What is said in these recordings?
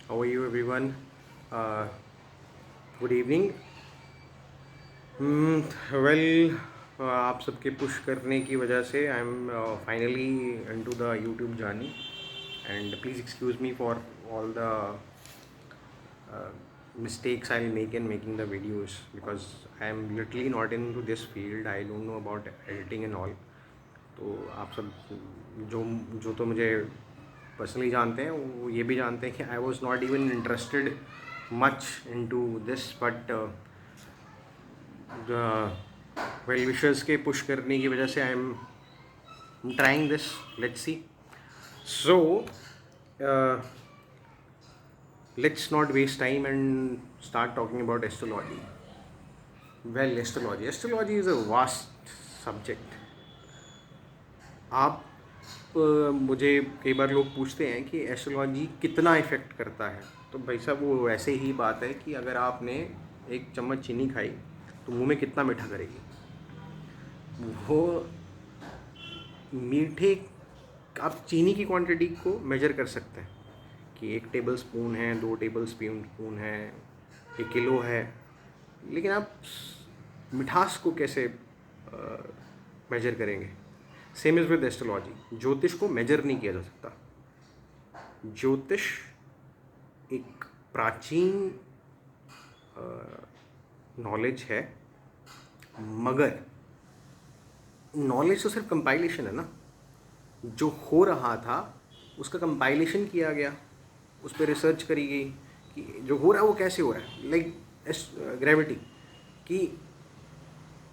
How are you everyone? Uh, Good evening. Well आप सबके push करने की वजह से I am finally into the YouTube journey and please excuse me for all the mistakes I'll make in making the videos because I am literally not into this field. I don't know about editing and all. तो आप सब जो जो तो मुझे personally जानते हैं वो ये भी जानते हैं कि I was not even interested much into this but well wishers के पुश करने की वजह से I am trying this. Let's see. So let's not waste time and start talking about astrology. Well, astrology is a vast subject. आप मुझे कई बार लोग पूछते हैं कि एस्ट्रोलॉजी कितना इफ़ेक्ट करता है. तो भाई साहब वो वैसे ही बात है कि अगर आपने एक चम्मच चीनी खाई तो मुंह में कितना मीठा करेगी. वो मीठे आप चीनी की क्वांटिटी को मेजर कर सकते हैं कि 1 टेबल स्पून है, 2 टेबल स्पून है, 1 किलो है, लेकिन आप मिठास को कैसे मेजर करेंगे. Same is with astrology. ज्योतिष को मेजर नहीं किया जा सकता. ज्योतिष एक प्राचीन नॉलेज है, मगर नॉलेज तो सिर्फ कंपाइलेशन है ना. जो हो रहा था उसका कंपाइलेशन किया गया, उस पर रिसर्च करी गई कि जो हो रहा है वो कैसे हो रहा है. लाइक ग्रेविटी की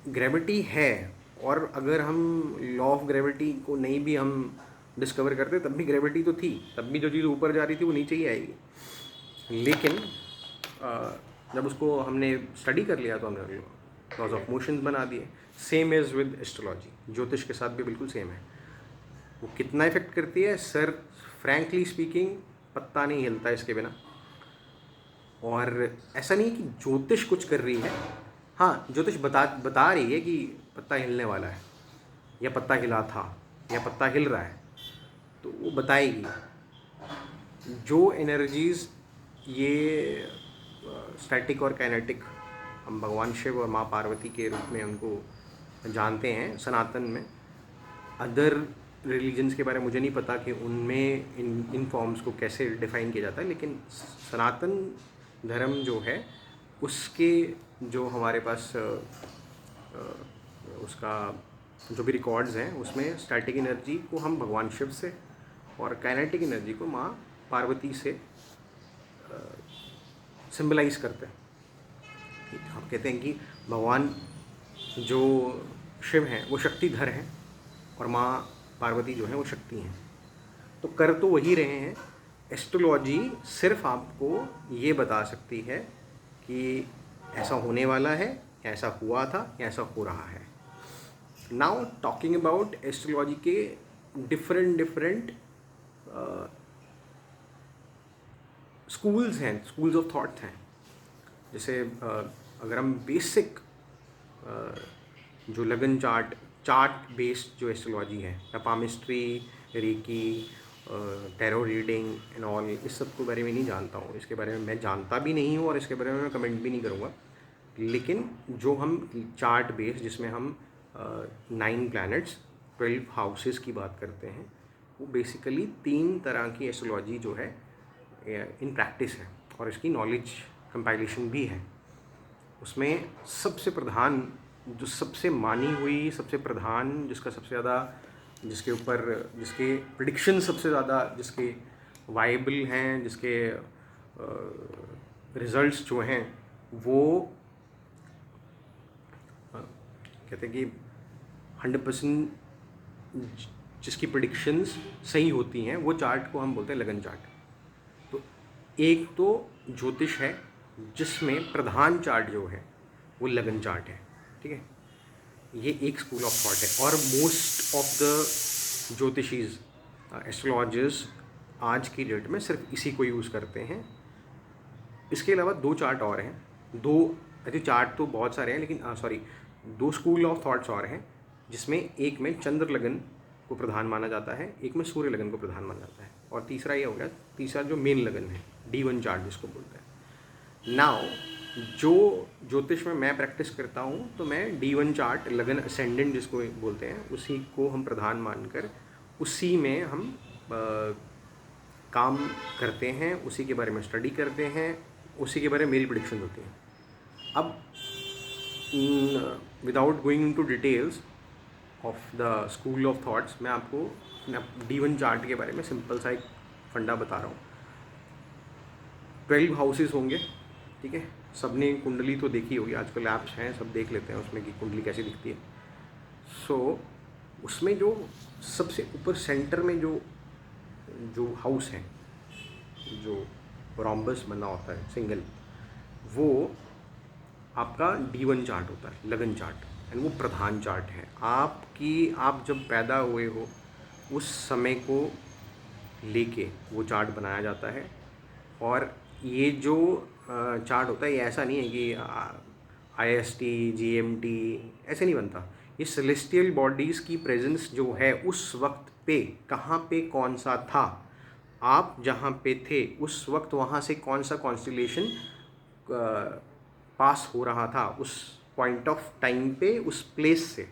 ग्रेविटी है, और अगर हम लॉ ऑफ ग्रेविटी को नहीं भी हम डिस्कवर करते तब भी ग्रेविटी तो थी. तब भी जो चीज़ ऊपर जा रही थी वो नीचे ही आएगी. लेकिन जब उसको हमने स्टडी कर लिया तो हमने लॉज ऑफ मोशंस बना दिए. Same is with astrology. ज्योतिष के साथ भी बिल्कुल सेम है. वो कितना इफेक्ट करती है सर, फ्रैंकली स्पीकिंग पत्ता नहीं हिलता इसके बिना. और ऐसा नहीं कि ज्योतिष कुछ कर रही है. हाँ, ज्योतिष बता रही है कि पत्ता हिलने वाला है, या पत्ता हिला था, या पत्ता हिल रहा है, तो वो बताएगी. जो एनर्जीज़ ये स्टैटिक और काइनेटिक हम भगवान शिव और माँ पार्वती के रूप में उनको जानते हैं सनातन में. अदर रिलीजन्स के बारे में मुझे नहीं पता कि उनमें इन फॉर्म्स को कैसे डिफ़ाइन किया जाता है, लेकिन सनातन धर्म जो है उसके जो हमारे पास उसका जो भी रिकॉर्ड्स हैं उसमें स्टैटिक एनर्जी को हम भगवान शिव से और काइनेटिक एनर्जी को माँ पार्वती से सिंबलाइज करते हैं. हम कहते हैं कि भगवान जो शिव हैं वो शक्तिधर हैं और माँ पार्वती जो है वो शक्ति हैं. तो कर तो वही रहे हैं. एस्ट्रोलॉजी सिर्फ आपको ये बता सकती है कि ऐसा होने वाला है, या ऐसा हुआ था, या ऐसा हो रहा है. नाउ टॉकिंग अबाउट एस्ट्रोलॉजी के डिफरेंट स्कूल्स हैं, स्कूल्स ऑफ थॉट हैं. जैसे अगर हम बेसिक जो लगन चार्ट बेस्ड जो एस्ट्रोलॉजी है, palmistry, reiki, tarot reading and all, इस सब के बारे में नहीं जानता हूँ. इसके बारे में मैं जानता भी नहीं हूँ और इसके बारे में मैं कमेंट भी नहीं करूँगा. लेकिन जो हम चार्ट बेस्ड जिसमें हम 9 प्लैनेट्स 12 हाउसेस की बात करते हैं, वो बेसिकली 3 तरह की एस्ट्रोलॉजी जो है इन प्रैक्टिस है, और इसकी नॉलेज कंपाइलेशन भी है. उसमें सबसे प्रधान, जो सबसे मानी हुई, सबसे प्रधान, जिसका सबसे ज़्यादा, जिसके प्रिडिक्शन सबसे ज़्यादा, जिसके वाइबल हैं, जिसके रिजल्ट्स जो हैं वो कहते हैं कि 100% जिसकी प्रिडिक्शंस सही होती हैं वो चार्ट को हम बोलते हैं लगन चार्ट. तो एक तो ज्योतिष है जिसमें प्रधान चार्ट जो है वो लगन चार्ट है. ठीक है, ये एक स्कूल ऑफ थॉट है. और मोस्ट ऑफ द ज्योतिषीज, एस्ट्रोलॉजर्स आज की डेट में सिर्फ इसी को यूज़ करते हैं. इसके अलावा 2 चार्ट और हैं. 2 ऐसे चार्ट तो बहुत सारे हैं, लेकिन 2 स्कूल ऑफ थॉट्स और हैं, जिसमें एक में चंद्र लगन को प्रधान माना जाता है, एक में सूर्य लगन को प्रधान माना जाता है, और तीसरा ये हो गया, तीसरा जो मेन लगन है D1 चार्ट जिसको बोलते हैं। नाउ जो ज्योतिष में मैं प्रैक्टिस करता हूँ तो मैं D1 चार्ट लगन असेंडेंट जिसको बोलते हैं उसी को हम प्रधान मानकर उसी में हम काम करते हैं, उसी के बारे में स्टडी करते हैं, उसी के बारे में मेरी प्रेडिक्शन होती हैं। अब without going into details of the school of thoughts मैं आपको D1 चार्ट के बारे में सिंपल सा एक फंडा बता रहा हूँ। 12 हाउसेस होंगे, ठीक है। सबने कुंडली तो देखी होगी, आजकल ऐप्स हैं सब देख लेते हैं उसमें कि कुंडली कैसी दिखती है। सो उसमें जो सबसे ऊपर सेंटर में जो हाउस है, जो रोम्बस बना होता है सिंगल, वो आपका D1 चार्ट होता है, लगन चार्ट, एंड वो प्रधान चार्ट है। आप जब पैदा हुए हो उस समय को लेके वो चार्ट बनाया जाता है। और ये जो चार्ट होता है ये ऐसा नहीं है कि IST GMT ऐसे नहीं बनता। ये सेलेस्टियल बॉडीज़ की प्रेजेंस जो है उस वक्त पे कहाँ पे कौन सा था, आप जहाँ पे थे उस वक्त वहाँ से कौन सा कॉन्स्टिलेशन पास हो रहा था उस पॉइंट ऑफ टाइम पे, उस प्लेस से,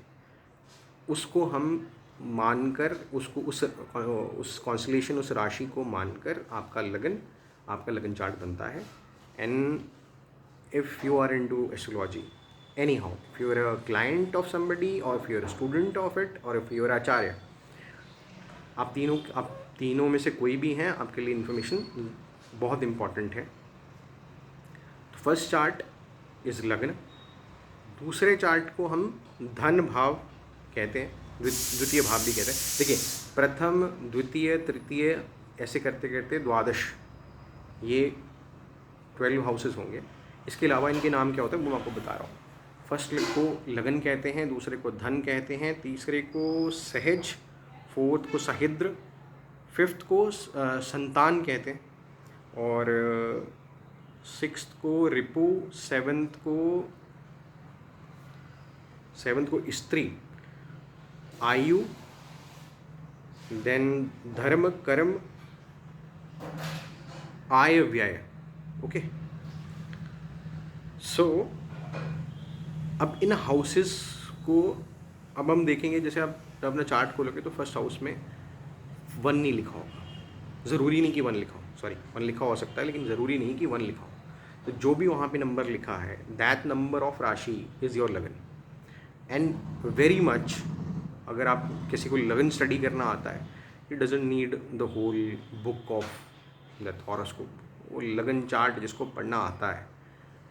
उसको हम मानकर उसको उस कॉन्स्टिलेशन, उस राशि को मानकर आपका लगन चार्ट बनता है। And if you are into astrology anyhow, if you are a client of somebody or if you are a student of it or if you are acharya, आप तीनों में से कोई भी हैं, आपके लिए इन्फॉर्मेशन बहुत इम्पॉर्टेंट है। तो फर्स्ट चार्ट इज़ लग्न, दूसरे चार्ट को हम धन भाव कहते हैं, द्वितीय भाव भी कहते हैं। देखिए प्रथम द्वितीय तृतीय ऐसे करते करते द्वादश, ये 12 हाउसेस होंगे। इसके अलावा इनके नाम क्या होते हैं वो मैं आपको बता रहा हूँ। फर्स्ट को लगन कहते हैं, दूसरे को धन कहते हैं, तीसरे को सहज, फोर्थ को सहिद्र, फिफ्थ को संतान कहते हैं, और सिक्स्थ को रिपु, सेवन्थ को स्त्री, आयु, देन धर्म, कर्म, आय व्यय। ओके, सो अब इन हाउसेस को अब हम देखेंगे। जैसे आप जब अपना चार्ट खोलोगे तो फर्स्ट हाउस में 1 नहीं लिखा होगा, ज़रूरी नहीं कि 1 लिखा हो, सॉरी 1 लिखा हो सकता है लेकिन ज़रूरी नहीं कि 1 लिखा हो। तो जो भी वहाँ पे नंबर लिखा है that number of rashi is your lagna. And very much, अगर आप किसी को लगन स्टडी करना आता है, it doesn't need the whole book of that horoscope. वो लगन चार्ट जिसको पढ़ना आता है,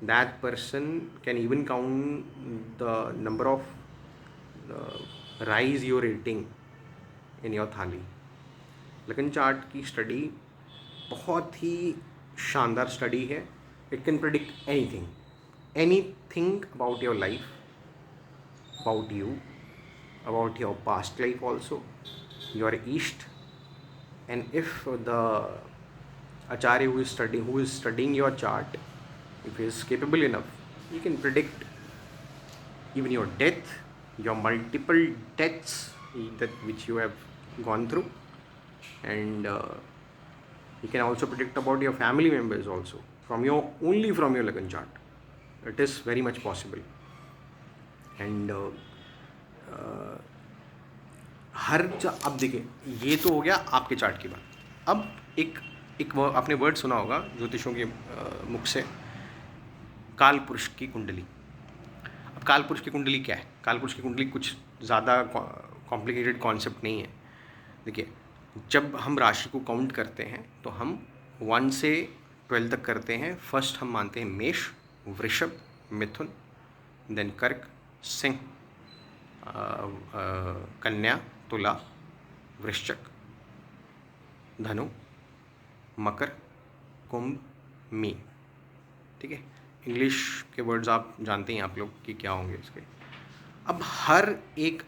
that person can even count the number of rice you're eating in your thali. Lagna chart की स्टडी बहुत ही शानदार स्टडी है। It can predict anything about your life, about you, about your past life also, your east. And if the acharya who is studying your chart, if he is capable enough, he can predict even your death, your multiple deaths that which you have gone through, and he can also predict about your family members also only from your Lagan chart. It is very much possible. And अब देखिए ये तो हो गया आपके chart की बात। अब एक आपने वर्ड सुना होगा ज्योतिषों के मुख से, काल पुरुष की कुंडली। अब काल पुरुष की कुंडली क्या है? काल पुरुष की कुंडली कुछ ज़्यादा कॉम्प्लिकेटेड कॉन्सेप्ट नहीं है। देखिए जब हम राशि को काउंट करते हैं तो हम 1 से 12 तक करते हैं। फर्स्ट हम मानते हैं मेष, वृषभ, मिथुन, देन कर्क, सिंह, कन्या, तुला, वृश्चिक, धनु, मकर, कुंभ, मीन। ठीक है, इंग्लिश के वर्ड्स आप जानते हैं आप लोग कि क्या होंगे इसके। अब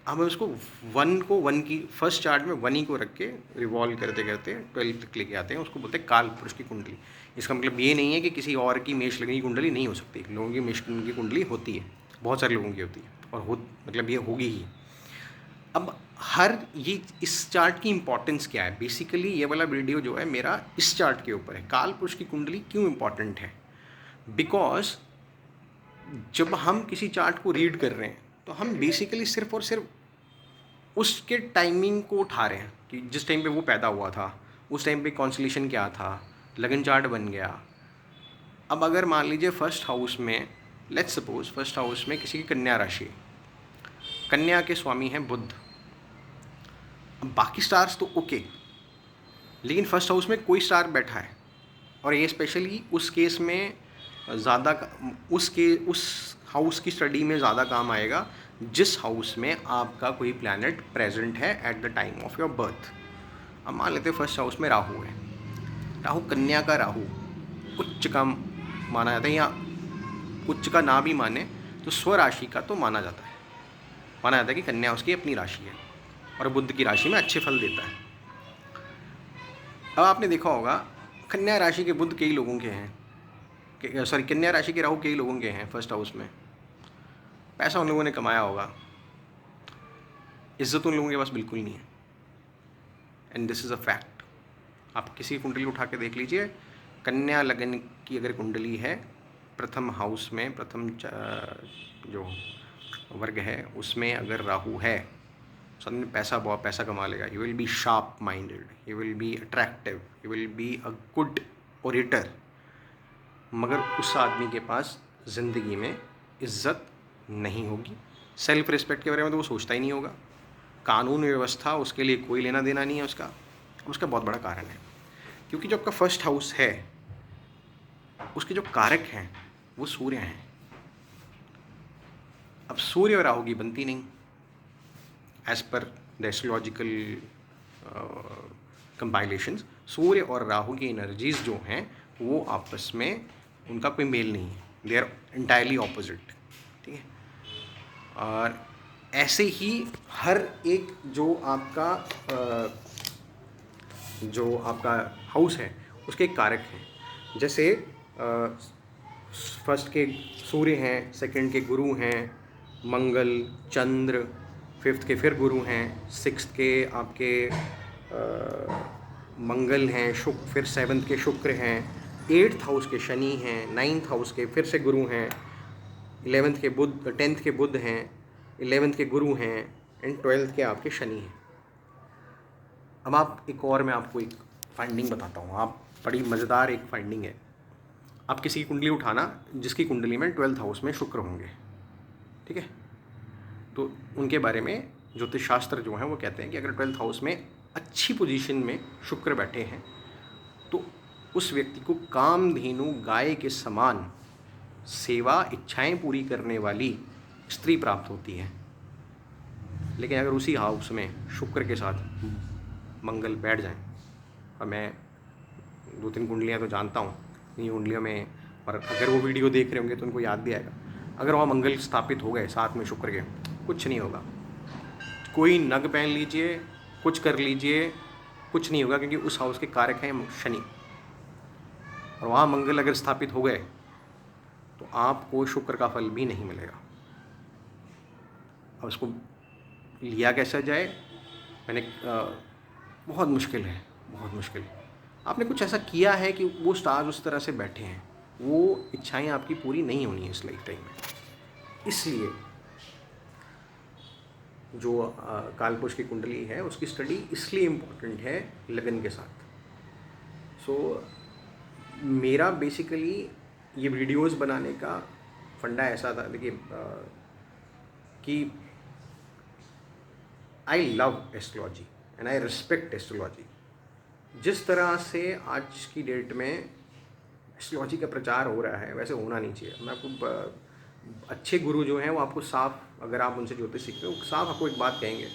अब उसको 1 की फर्स्ट चार्ट में 1 ही को रख के रिवॉल्व करते करते 12 तक लेके आते हैं, उसको बोलते हैं काल पुरुष की कुंडली। इसका मतलब ये नहीं है कि किसी और की मेष लगन की कुंडली नहीं हो सकती। लोगों की मेष लगन की कुंडली होती है, बहुत सारे लोगों की होती है, और मतलब ये होगी ही। अब हर ये इस चार्ट की इम्पोर्टेंस क्या है, बेसिकली ये वाला वीडियो जो है मेरा इस चार्ट के ऊपर है, कालपुरुष की कुंडली क्यों इम्पोर्टेंट है। बिकॉज जब हम किसी चार्ट को रीड कर रहे हैं तो हम बेसिकली सिर्फ और सिर्फ उसके टाइमिंग को उठा रहे हैं कि जिस टाइम पे वो पैदा हुआ था, उस टाइम पे कॉन्स्टलेशन क्या था, लगन चार्ट बन गया। अब अगर मान लीजिए फर्स्ट हाउस में, लेट्स सपोज फर्स्ट हाउस में किसी की कन्या राशि, कन्या के स्वामी हैं बुध। अब बाकी स्टार्स तो ओके, लेकिन फर्स्ट हाउस में कोई स्टार बैठा है, और ये स्पेशली उस केस में ज़्यादा उस हाउस की स्टडी में ज़्यादा काम आएगा जिस हाउस में आपका कोई प्लैनेट प्रेजेंट है at the time of your birth. अब मान लेते हैं फर्स्ट हाउस में राहु है, राहु कन्या का राहु उच्च का माना जाता है, या उच्च का ना भी माने तो स्वराशि का तो माना जाता है कि कन्या उसकी अपनी राशि है और बुध की राशि में अच्छे फल देता है। अब आपने देखा होगा कन्या राशि के बुध कई लोगों के हैं, सॉरी कन्या राशि के राहु कई लोगों के हैं फर्स्ट हाउस में। पैसा उन लोगों ने कमाया होगा, इज्जत उन लोगों के पास बिल्कुल नहीं है, and this is a fact. आप किसी कुंडली उठा के देख लीजिए, कन्या लगन की अगर कुंडली है, प्रथम हाउस में प्रथम जो वर्ग है उसमें अगर राहु है, सब में बहुत पैसा कमा लेगा। You will be sharp minded, you will be attractive, you will be a good orator, मगर उस आदमी के पास ज़िंदगी में इज्जत नहीं होगी। सेल्फ रिस्पेक्ट के बारे में तो वो सोचता ही नहीं होगा, कानून व्यवस्था उसके लिए कोई लेना देना नहीं है उसका बहुत बड़ा कारण है क्योंकि जो आपका फर्स्ट हाउस है उसके जो कारक हैं वो सूर्य हैं। अब सूर्य और राहु की बनती नहीं as per the astrological compilations. सूर्य और राहु की एनर्जीज जो हैं वो आपस में उनका कोई मेल नहीं है, दे आर एंटायरली ऑपोजिट, ठीक है। और ऐसे ही हर एक जो आपका हाउस है उसके कारक हैं। जैसे फर्स्ट के सूर्य हैं, सेकंड के गुरु हैं मंगल चंद्र, फिफ्थ के फिर गुरु हैं, सिक्स्थ के आपके मंगल हैं, शुक्र, फिर सेवन्थ के शुक्र हैं, एट्थ हाउस के शनि हैं, नाइन्थ हाउस के फिर से गुरु हैं, 11th के बुध, 10th के बुध हैं, 11th के गुरु हैं, एंड 12th के आपके शनि हैं। अब मैं आपको एक फाइंडिंग बताता हूँ, आप बड़ी मज़ेदार एक फाइंडिंग है। आप किसी की कुंडली उठाना जिसकी कुंडली में 12th हाउस में शुक्र होंगे, ठीक है, तो उनके बारे में ज्योतिष शास्त्र जो है वो कहते हैं कि अगर 12th हाउस में अच्छी पोजीशन में शुक्र बैठे हैं तो उस व्यक्ति को कामधेनु गाय के समान सेवा इच्छाएं पूरी करने वाली स्त्री प्राप्त होती है। लेकिन अगर उसी हाउस में शुक्र के साथ मंगल बैठ जाएं, और मैं 2-3 कुंडलियाँ तो जानता हूँ इन कुंडलियों में, और अगर वो वीडियो देख रहे होंगे तो उनको याद भी आएगा, अगर वहाँ मंगल स्थापित हो गए साथ में शुक्र के, कुछ नहीं होगा। कोई नग पहन लीजिए, कुछ कर लीजिए, कुछ नहीं होगा, क्योंकि उस हाउस के कारक हैं शनि, और वहाँ मंगल अगर स्थापित हो गए तो आपको शुक्र का फल भी नहीं मिलेगा। अब उसको लिया कैसा जाए, मैंने बहुत मुश्किल है, बहुत मुश्किल। आपने कुछ ऐसा किया है कि वो स्टार्स उस तरह से बैठे हैं, वो इच्छाएं आपकी पूरी नहीं होनी है इस लाइफ टाइम में। इसलिए जो कालपुरुष की कुंडली है उसकी स्टडी इसलिए इम्पोर्टेंट है लगन के साथ। सो मेरा बेसिकली ये वीडियोस बनाने का फंडा ऐसा था, देखिए कि I love astrology and I respect astrology. जिस तरह से आज की डेट में एस्ट्रोलॉजी का प्रचार हो रहा है वैसे होना नहीं चाहिए। मैं आपको अच्छे गुरु जो हैं वो आपको साफ, अगर आप उनसे ज्योतिष सीखते हो, साफ आपको एक बात कहेंगे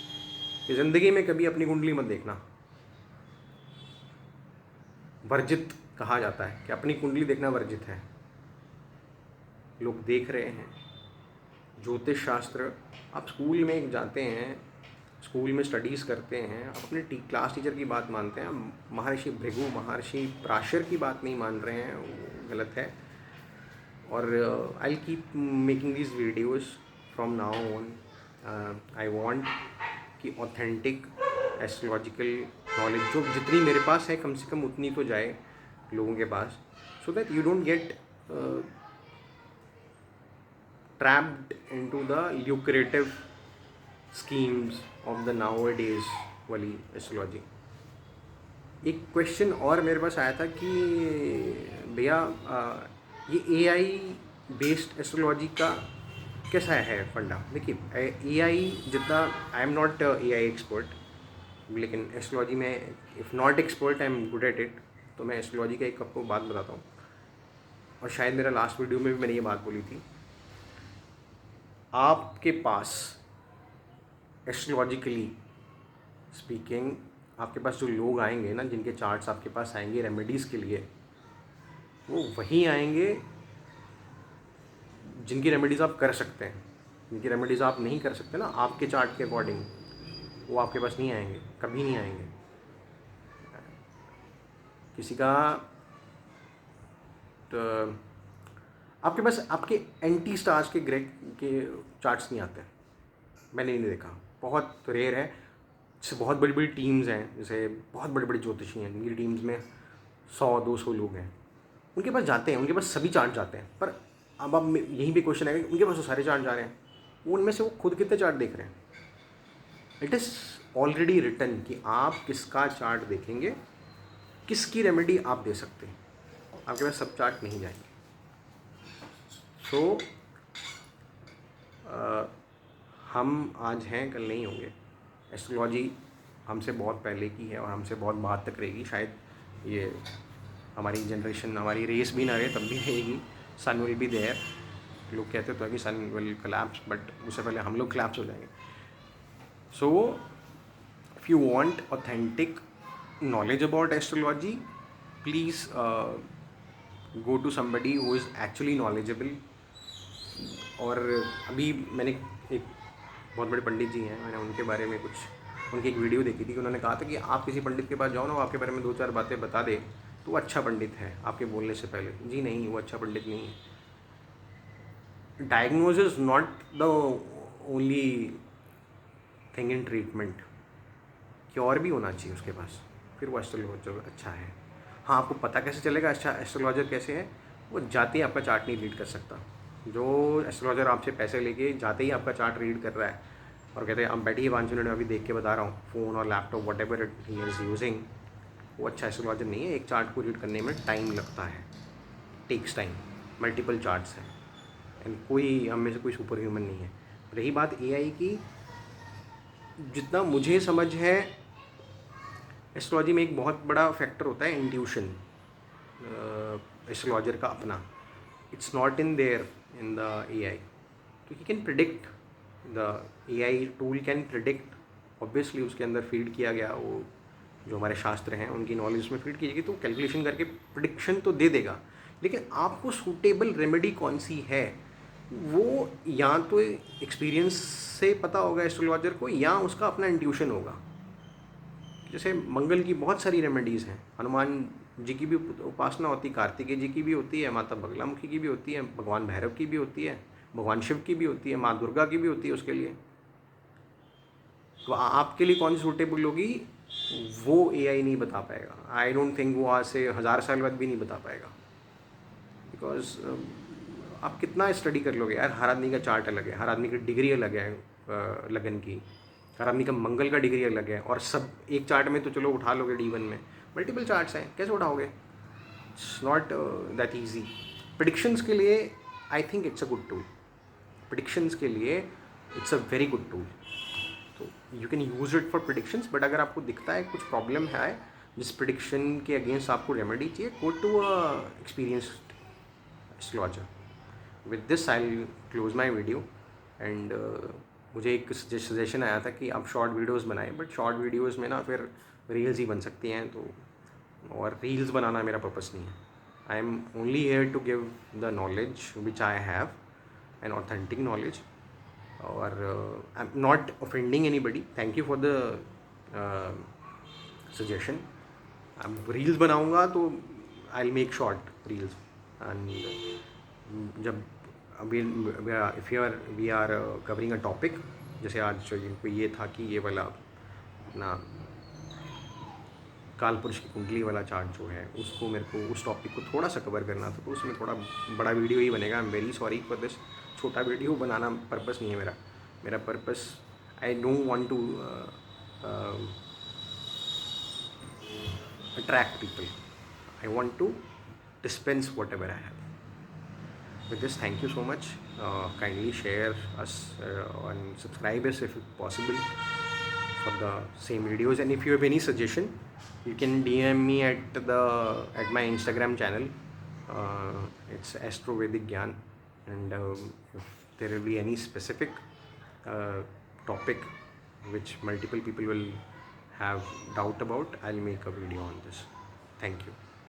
कि ज़िंदगी में कभी अपनी कुंडली मत देखना। वर्जित कहा जाता है कि अपनी कुंडली देखना वर्जित है। लोग देख रहे हैं ज्योतिष शास्त्र, आप स्कूल में जाते हैं, स्कूल में स्टडीज़ करते हैं, आप अपने क्लास टीचर की बात मानते हैं, महर्षि भृगु महर्षि पराशर की बात नहीं मान रहे हैं, वो गलत है। और I keep making these videos from now on. I want कि ऑथेंटिक एस्ट्रोलॉजिकल नॉलेज जो जितनी मेरे पास है कम से कम उतनी तो जाए लोगों के पास, so that you don't get trapped into the lucrative schemes of the nowadays वाली एस्ट्रोलॉजी। एक क्वेश्चन और मेरे पास आया था कि भैया ये एआई बेस्ड एस्ट्रोलॉजी का कैसा है फंडा। देखिए एआई जितना, आई एम नॉट एआई एक्सपर्ट, लेकिन एस्ट्रोलॉजी में if not expert I am good at it. तो मैं एस्ट्रोलॉजी का एक आपको बात बताता हूँ, और शायद मेरा लास्ट वीडियो में भी मैंने ये बात बोली थी। आपके पास एस्ट्रोलॉजिकली स्पीकिंग आपके पास जो लोग आएंगे ना, जिनके चार्ट्स आपके पास आएंगे रेमेडीज़ के लिए, वो वही आएंगे जिनकी रेमेडीज़ आप कर सकते हैं। जिनकी रेमेडीज़ आप नहीं कर सकते ना आपके चार्ट के अकॉर्डिंग, वो आपके पास नहीं आएंगे, कभी नहीं आएंगे। किसी का तो आपके पास आपके एंटी स्टार्स के ग्रेक के चार्ट्स नहीं आते, मैंने नहीं देखा, बहुत रेयर है। जैसे बहुत बड़ी बड़ी टीम्स हैं, जैसे बहुत बड़े बड़े ज्योतिषी हैं जिनकी टीम्स में 100-200 लोग हैं, उनके पास जाते हैं, उनके पास सभी चार्ट जाते हैं। पर अब आप यहीं पे क्वेश्चन आएगा कि उनके पास तो सारे चार्ट जा रहे हैं, वो उनमें से वो खुद कितने चार्ट देख रहे हैं। इट इज़ ऑलरेडी रिटन कि आप किसका चार्ट देखेंगे, किसकी रेमेडी आप दे सकते हैं। आपके पास सब चार्ट नहीं जाएंगे। सो हम आज हैं, कल नहीं होंगे। एस्ट्रोलॉजी हमसे बहुत पहले की है और हमसे बहुत बाद तक रहेगी। शायद ये हमारी जनरेशन, हमारी रेस भी ना रहे तब भी रहेगी। सन विल बी देयर। लोग कहते तो है कि सन विल कोलैप्स, बट उससे पहले हम लोग कोलैप्स हो जाएंगे। So if you want authentic knowledge about astrology, please go to somebody who is actually knowledgeable. और अभी मैंने एक बहुत बड़े पंडित जी हैं, मैंने उनके बारे में उनकी एक वीडियो देखी थी कि उन्होंने कहा था कि आप किसी पंडित के पास जाओ ना, वो आपके बारे में 2-4 बातें बता दे तो वो अच्छा पंडित है आपके बोलने से पहले। जी नहीं, वो अच्छा पंडित नहीं है। Diagnose is not the only thing in treatment, cure भी होना चाहिए उसके पास, फिर वो एस्ट्रोलॉजर अच्छा है। हाँ, आपको पता कैसे चलेगा अच्छा एस्ट्रोलॉजर कैसे है? वो जाते ही आपका चार्ट नहीं रीड कर सकता। जो एस्ट्रोलॉजर आपसे पैसे लेके जाते ही आपका चार्ट रीड कर रहा है और कहते हैं आप बैठिए 5 मिनट में अभी देख के बता रहा हूँ, फ़ोन और laptop what ever he is using, वो अच्छा एस्ट्रोलॉजर नहीं है। एक चार्ट को रीड करने में टाइम लगता है, टेक्स टाइम, मल्टीपल चार्ट्स हैं, एंड कोई हम में से कोई सुपर ह्यूमन नहीं है। रही बात एआई की, जितना मुझे समझ है एस्ट्रोलॉजी में एक बहुत बड़ा फैक्टर होता है इंट्यूशन, एस्ट्रोलॉजर का अपना। It's not in there in the AI, तो he can predict, the AI tool can predict. Obviously उसके अंदर फीड किया गया वो जो हमारे शास्त्र हैं उनकी नॉलेज में फीड की जाएगी, तो कैलकुलेशन करके प्रिडिक्शन तो दे देगा। लेकिन आपको सूटेबल रेमेडी कौन सी है वो या तो एक्सपीरियंस से पता होगा एस्ट्रोलॉजर को, या उसका अपना इंट्यूशन होगा। जैसे मंगल की बहुत सारी रेमेडीज़ हैं, हनुमान जी की भी उपासना होती है, कार्तिकेय जी की भी होती है, माता बगलामुखी की भी होती है, भगवान भैरव की भी होती है, भगवान शिव की भी होती है, माँ दुर्गा की भी होती है उसके लिए। तो आपके लिए कौन सी सूटेबल होगी वो एआई नहीं बता पाएगा। आई डोंट थिंक वो आज से 1000 साल बाद भी नहीं बता पाएगा, बिकॉज आप कितना स्टडी कर लोगे यार। हर आदमी का चार्ट अलग है, हर आदमी की डिग्री अलग है लगन की, हर आदमी का मंगल का डिग्री अलग है, और सब एक चार्ट में तो चलो उठा लोगे D1 में, मल्टीपल चार्ट्स हैं, कैसे उठाओगे? It's not that easy. Predictions के लिए I think it's a good tool, predictions के लिए it's a very good tool. तो you can use it for predictions, but अगर आपको दिखता है कुछ प्रॉब्लम है जिस प्रिडिक्शन के अगेंस्ट आपको रेमेडी चाहिए, go to a experienced astrologer. With this I will close my video. And मुझे एक सजेशन आया था कि आप शॉर्ट वीडियोस बनाएं, बट शॉर्ट वीडियोस में ना फिर रील्स ही बन सकती हैं, तो और रील्स बनाना मेरा पर्पस नहीं है। I am only here to give the knowledge which I have, an authentic knowledge, और I am not offending anybody. Thank you for the suggestion. अब रील्स बनाऊंगा तो I will make short reels, and जब अभी if we are covering a topic, जैसे आज इनको ये था कि ये वाला अपना काल पुरुष की कुंडली वाला चार्ट जो है उसको मेरे को उस टॉपिक को थोड़ा सा कवर करना था, तो उसमें थोड़ा बड़ा वीडियो ही बनेगा। I am very sorry for this. छोटा वीडियो बनाना पर्पस नहीं है मेरा। मेरा purpose, I don't want to attract people. I want to dispense whatever I have. With this, thank you so much. Kindly share us and subscribe us if possible for the same videos. And if you have any suggestion, you can DM me at my Instagram channel. It's Astrovedic Gyan. And if there will be any specific topic which multiple people will have doubt about, I'll make a video on this. Thank you.